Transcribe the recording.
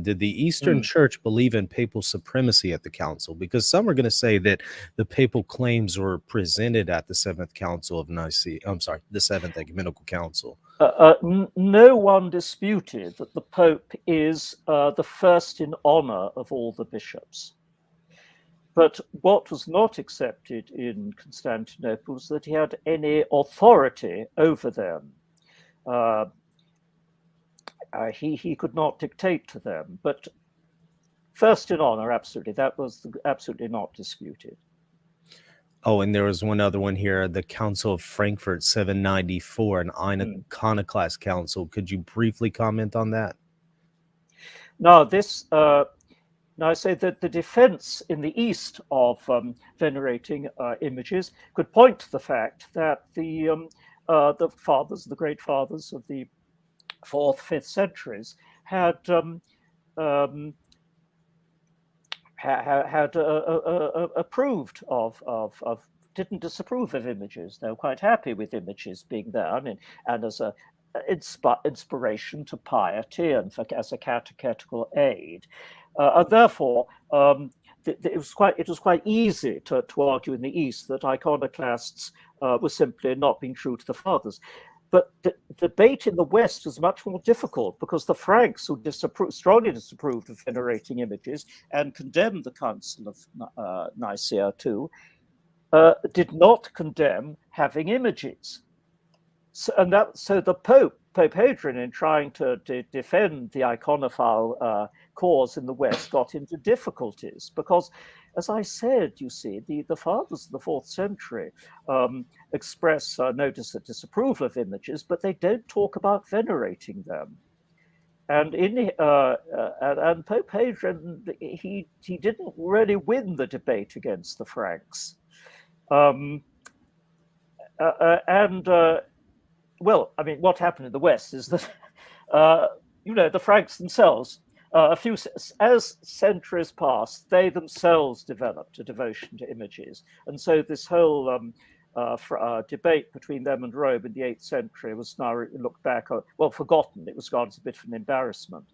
Did the Eastern Church believe in papal supremacy at the council? Because some are going to say that the papal claims were presented at the Seventh Council of Nicaea. I'm sorry, the Seventh Ecumenical Council. No one disputed that the Pope is the first in honor of all the bishops. But what was not accepted in Constantinople was that he had any authority over them. He could not dictate to them, but first in honor, absolutely. That was absolutely not disputed. Oh, and there was one other one here, the Council of Frankfurt, 794, an iconoclast council. Could you briefly comment on that? Now, I say that the defense in the East of venerating images could point to the fact that the fathers, the great fathers of the 4th, 5th centuries had approved of didn't disapprove of images. They were quite happy with images being there and as a inspiration to piety and as a catechetical aid. And therefore, it was quite easy to argue in the East that iconoclasts were simply not being true to the fathers. But the debate in the West was much more difficult because the Franks, who strongly disapproved of venerating images and condemned the Council of Nicaea too, did not condemn having images. So the Pope Hadrian, in trying to defend the iconophile cause in the West, got into difficulties because, as I said, you see, the fathers of the 4th century express notice of disapproval of images, but they don't talk about venerating them. And and Pope Hadrian, he didn't really win the debate against the Franks. Well, I mean, what happened in the West is that, the Franks themselves, as centuries passed, they themselves developed a devotion to images. And so this whole debate between them and Rome in the 8th century was now looked back, forgotten. It was gone as a bit of an embarrassment.